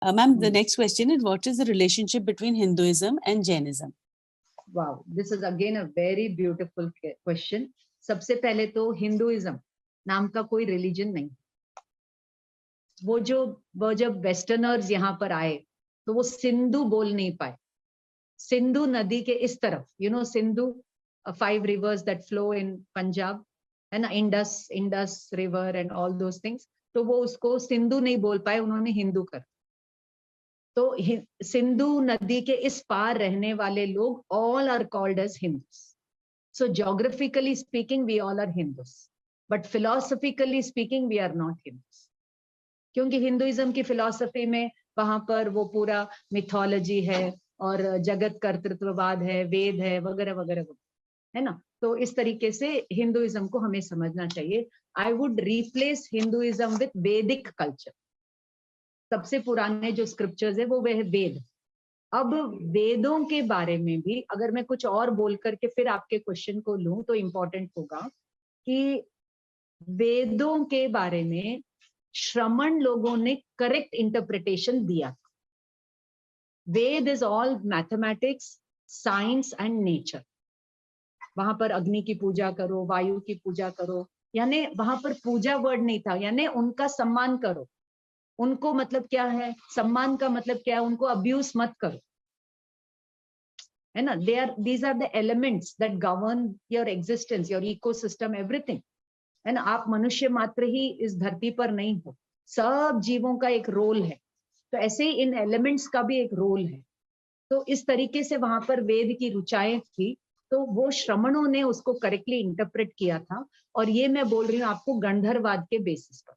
Ma'am, the next question is, what is the relationship between Hinduism and Jainism? Wow, this is again a very beautiful question. सबसे पहले तो Hinduism नाम का कोई religion नहीं। वो जब वेस्टर्नर्स यहाँ पर आए तो वो सिंधु बोल नहीं पाए। सिंधु नदी के इस तरफ, Sindhu, 5 rivers that flow in Punjab, है ना, Indus river and all those things, तो वो उसको सिंधु नहीं बोल पाए, उन्होंने हिंदू कर। तो सिंधु नदी के इस पार रहने वाले लोग all are called as Hindus. So geographically speaking, we all are Hindus, but philosophically speaking, we are not Hindus. क्योंकि हिंदुइज्म की फिलॉसफी में वहां पर वो पूरा मिथोलॉजी है और जगत कर्तृत्ववाद है, वेद है, वगैरह वगैरह, है ना। तो इस तरीके से हिंदुइज्म को हमें समझना चाहिए। I would replace Hinduism with वैदिक कल्चर। सबसे पुराने जो स्क्रिप्चर्स है वो है वेद। अब वेदों के बारे में भी अगर मैं कुछ और बोल करके फिर आपके क्वेश्चन को लूं तो इम्पोर्टेंट होगा कि वेदों के बारे में श्रमण लोगों ने करेक्ट इंटरप्रिटेशन दिया। Veda is all mathematics, science and nature. वहां पर अग्नि की पूजा करो, वायु की पूजा करो, यानी वहां पर पूजा वर्ड नहीं था, यानी उनका सम्मान करो। उनको मतलब क्या है, सम्मान का मतलब क्या है, उनको अब्यूज मत करो, है ना। these are the elements that govern your existence, your ecosystem, everything, है ना। आप मनुष्य मात्र ही इस धरती पर नहीं हो, सब जीवों का एक रोल है, तो ऐसे ही इन एलिमेंट्स का भी एक रोल है। तो इस तरीके से वहां पर वेद की ऋचाएं थी, तो वो श्रमणों ने उसको करेक्टली इंटरप्रेट किया था। और ये मैं बोल रही हूँ आपको गंधर्ववाद के बेसिस पर।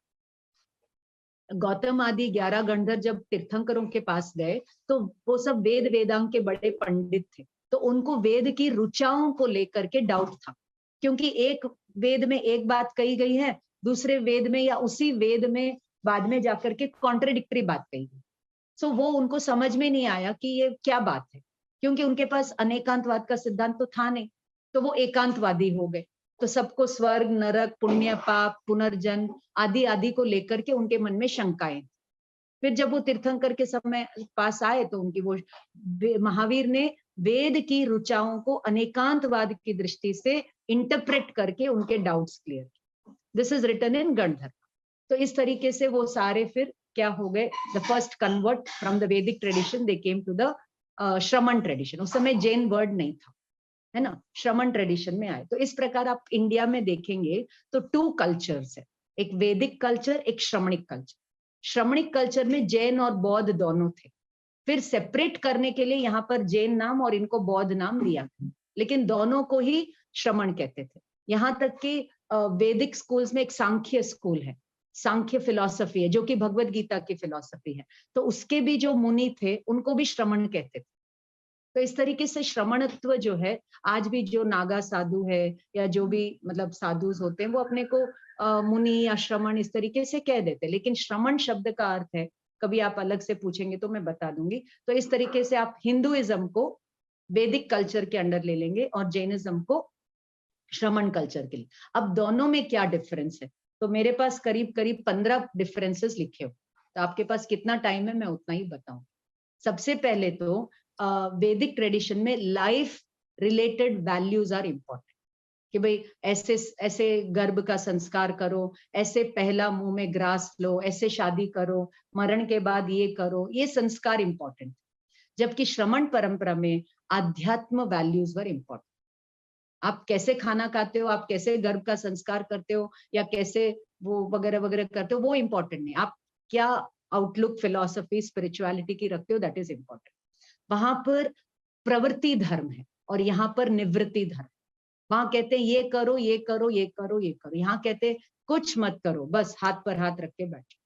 गौतम आदि 11 गंधर्व जब तीर्थंकरों के पास गए तो वो सब वेद वेदांग के बड़े पंडित थे, तो उनको वेद की ऋचाओं को लेकर के डाउट था, क्योंकि एक वेद में एक बात कही गई है, दूसरे वेद में या उसी वेद में बाद में जाकर के कॉन्ट्रडिक्टरी बात कही गई। सो वो उनको समझ में नहीं आया कि ये क्या बात है, क्योंकि उनके पास अनेकांतवाद का सिद्धांत तो था नहीं, तो वो एकांतवादी हो गए। तो सबको स्वर्ग, नरक, पुण्य, पाप, पुनर्जन्म आदि आदि को लेकर के उनके मन में शंकाएं। फिर जब वो तीर्थंकर के समय पास आए तो उनकी वो महावीर ने वेद की ऋचाओं को अनेकांतवाद की दृष्टि से इंटरप्रेट करके उनके डाउट्स क्लियर किए। दिस इज रिटन इन गंधर्व। तो इस तरीके से वो सारे फिर क्या हो गए, the first convert from the Vedic tradition they came to the Shramana tradition. उस समय जैन वर्ड नहीं था, है ना, श्रमण ट्रेडिशन में आए। तो इस प्रकार आप इंडिया में देखेंगे तो 2 कल्चर्स है, एक वैदिक कल्चर, एक श्रमणिक कल्चर। श्रमणिक कल्चर में जैन और बौद्ध दोनों थे, फिर सेपरेट करने के लिए यहाँ पर जैन नाम और इनको बौद्ध नाम दिया, लेकिन दोनों को ही श्रमण कहते थे। यहाँ तक कि वैदिक स्कूल्स में एक सांख्य स्कूल है, सांख्य फिलॉसफी है, जो कि भगवत गीता की फिलॉसफी है, तो उसके भी जो मुनि थे उनको भी श्रमण कहते थे। तो इस तरीके से श्रमणत्व जो है, आज भी जो नागा साधु है या जो भी मतलब साधुस होते हैं, वो अपने को मुनि या श्रमण इस तरीके से कह देते हैं, लेकिन श्रमण शब्द का अर्थ है, कभी आप अलग से पूछेंगे तो मैं बता दूंगी। तो इस तरीके से आप हिंदुइज्म को वैदिक कल्चर के अंडर ले लेंगे और जैनिज्म को श्रमण कल्चर के लिए। अब दोनों में क्या डिफरेंस है, तो मेरे पास करीब करीब 15 डिफरेंसेस लिखे हो, तो आपके पास कितना टाइम है मैं उतना ही बताऊं। सबसे पहले तो वैदिक ट्रेडिशन में life related values are important, कि भाई ऐसे ऐसे गर्भ का संस्कार करो, ऐसे पहला मुंह में ग्रास लो, ऐसे शादी करो, मरण के बाद ये करो, ये संस्कार इम्पोर्टेंट। जबकि श्रमण परंपरा में आध्यात्म वैल्यूज वर इम्पोर्टेंट। आप कैसे खाना खाते हो, आप कैसे गर्भ का संस्कार करते हो, या कैसे वो वगैरह वगैरह करते हो, वो इम्पोर्टेंट नहीं। आप क्या आउटलुक, फिलॉसफी, स्पिरिचुअलिटी की रखते हो, दैट इज इम्पोर्टेंट। वहां पर प्रवृत्ति धर्म है और यहाँ पर निवृत्ति धर्म। वहां कहते हैं ये करो, ये करो, ये करो, ये करो, यहाँ कहते हैं कुछ मत करो, बस हाथ पर हाथ रख के बैठो,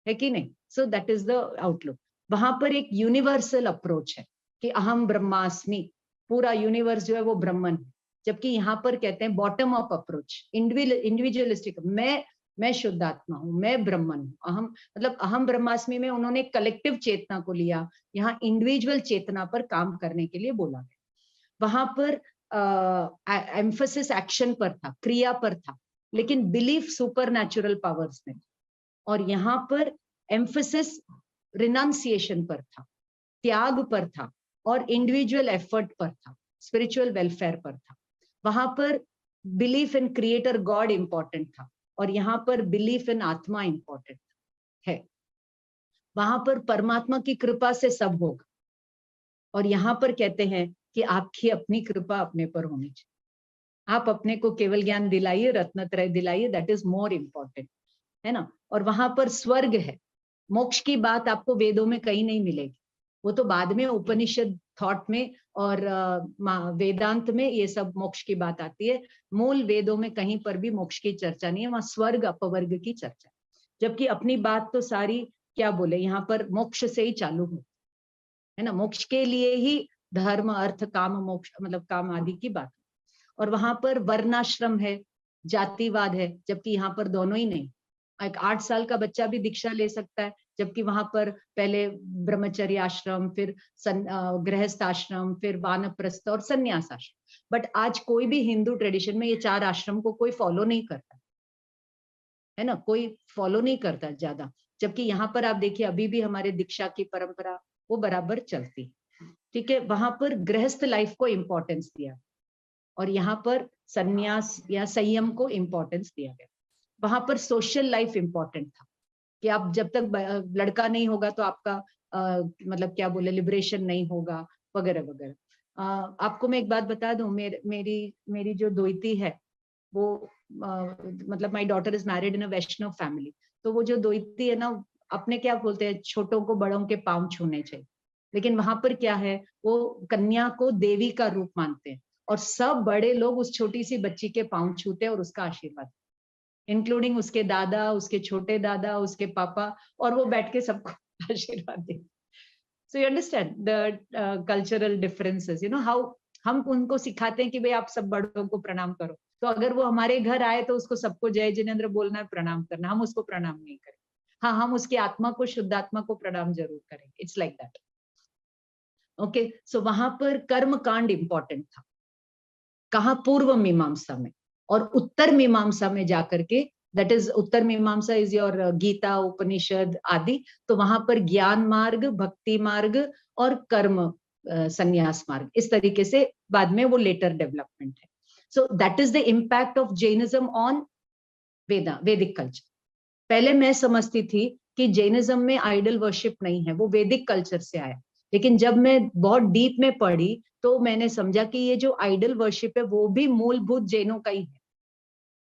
है कि नहीं। So that is the outlook. वहां पर एक यूनिवर्सल अप्रोच है कि अहम ब्रह्मास्मि, पूरा यूनिवर्स जो है वो ब्रह्मन है। जबकि यहाँ पर कहते हैं बॉटम अप अप्रोच, इंडिविजुअलिस्टिक, मैं शुद्ध आत्मा हूँ, मैं ब्रह्मन हूँ। अहम मतलब अहम ब्रह्मास्मि में उन्होंने कलेक्टिव चेतना को लिया, यहाँ इंडिविजुअल चेतना पर काम करने के लिए बोला गया। वहां पर एम्फसिस एक्शन पर था, क्रिया पर था, लेकिन बिलीफ सुपर नेचुरल पावर्स में। और यहाँ पर एम्फोसिस रिनाउंसिएशन पर था, त्याग पर था और इंडिविजुअल एफर्ट पर था, स्पिरिचुअल वेलफेयर पर था। वहां पर belief in creator God important था और यहाँ पर बिलीफ इन आत्मा इंपॉर्टेंट है। वहां पर परमात्मा की कृपा से सब होगा और यहाँ पर कहते हैं कि आपकी अपनी कृपा अपने पर होनी चाहिए। आप अपने को केवल ज्ञान दिलाइए, रत्नत्रय दिलाइए, दैट इज मोर इम्पोर्टेंट, है ना। और वहां पर स्वर्ग है। मोक्ष की बात आपको वेदों में कहीं नहीं मिलेगी, वो तो बाद में उपनिषद थॉट में और वेदांत में ये सब मोक्ष की बात आती है। मूल वेदों में कहीं पर भी मोक्ष की चर्चा नहीं है, वहां स्वर्ग अपवर्ग की चर्चा। जबकि अपनी बात तो सारी क्या बोले यहाँ पर मोक्ष से ही चालू हो, है ना। मोक्ष के लिए ही धर्म अर्थ काम मोक्ष मतलब काम आदि की बात। और वहां पर वर्णाश्रम है, जातिवाद है, जबकि यहाँ पर दोनों ही नहीं। एक 8 साल का बच्चा भी दीक्षा ले सकता है, जबकि वहां पर पहले ब्रह्मचर्य आश्रम, फिर गृहस्थ आश्रम, फिर वानप्रस्थ और संन्यास आश्रम। बट आज कोई भी हिंदू ट्रेडिशन में ये 4 आश्रम को कोई फॉलो नहीं करता, है ना, कोई फॉलो नहीं करता ज्यादा। जबकि यहाँ पर आप देखिए अभी भी हमारे दीक्षा की परंपरा वो बराबर चलती, ठीक है। वहां पर गृहस्थ लाइफ को इम्पोर्टेंस दिया और यहाँ पर संन्यास या संयम को इम्पोर्टेंस दिया गया। वहां पर सोशल लाइफ इंपॉर्टेंट था कि आप जब तक लड़का नहीं होगा तो आपका मतलब क्या बोले लिबरेशन नहीं होगा वगैरह वगैरह। आपको मैं एक बात बता दूं, मेरी जो द्वैती है वो मतलब my daughter is married in a Vaishnav family. तो वो जो द्वैती है ना, अपने क्या बोलते हैं, छोटों को बड़ों के पांव छूने चाहिए। लेकिन वहां पर क्या है, वो कन्या को देवी का रूप मानते हैं और सब बड़े लोग उस छोटी सी बच्ची के पांव छूते हैं और उसका आशीर्वाद, इंक्लूडिंग उसके दादा, उसके छोटे दादा, उसके पापा, और वो बैठ के सबको आशीर्वाद देते। So you understand the cultural differences, you know how हम उनको सिखाते हैं कि भाई आप सब बड़ों को प्रणाम करो। तो अगर वो हमारे घर आए तो उसको सबको जय जिनेंद्र बोलना है, प्रणाम करना। हम उसको प्रणाम नहीं करें, हाँ हम उसकी आत्मा को, शुद्ध आत्मा को प्रणाम जरूर करें। It's like that. ओके, सो वहां पर कर्म कांड इंपॉर्टेंट था। कहा पूर्व मीमांसा में और उत्तर मीमांसा में जाकर के, दैट इज उत्तर मीमांसा इज योर गीता, उपनिषद आदि। तो वहां पर ज्ञान मार्ग, भक्ति मार्ग और कर्म संन्यास मार्ग, इस तरीके से बाद में वो लेटर डेवलपमेंट है। So that is the impact of Jainism on वैदिक कल्चर। पहले मैं समझती थी कि जैनिज्म में आइडल वर्शिप नहीं है, वो वैदिक कल्चर से आया। लेकिन जब मैं बहुत डीप में पढ़ी तो मैंने समझा कि ये जो आइडल वर्शिप है वो भी मूलभूत जैनों का ही है।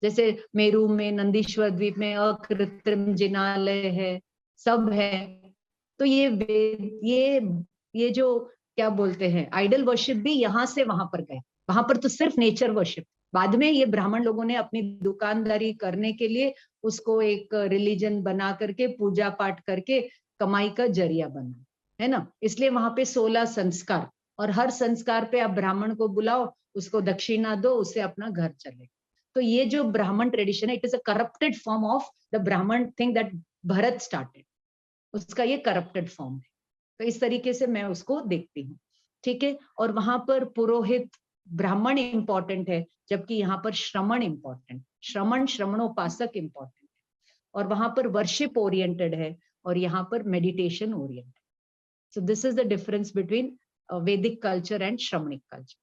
जैसे मेरू में, नंदीश्वर द्वीप में अकृत्रिम जिनालय है, सब है। तो ये जो क्या बोलते हैं आइडल वर्शिप भी यहाँ से वहां पर गए। वहां पर तो सिर्फ नेचर वर्शिप, बाद में ये ब्राह्मण लोगों ने अपनी दुकानदारी करने के लिए उसको एक रिलीजन बना करके, पूजा पाठ करके कमाई का जरिया बना, है ना। इसलिए वहां पे 16 संस्कार, और हर संस्कार पे आप ब्राह्मण को बुलाओ, उसको दक्षिणा दो, उससे अपना घर चले। तो ये जो ब्राह्मण ट्रेडिशन है, it is a corrupted form of the ब्राह्मण थिंग दैट भरत स्टार्टेड, उसका ये करप्टेड फॉर्म है। तो इस तरीके से मैं उसको देखती हूँ, ठीक है। और वहां पर पुरोहित ब्राह्मण इंपॉर्टेंट है, जबकि यहाँ पर श्रमण इंपॉर्टेंट, श्रमणोपासक इंपॉर्टेंट है। और वहां पर वर्शिप ओरिएंटेड है और यहाँ पर meditation oriented. So this is the difference between वैदिक कल्चर एंड श्रमणिक कल्चर।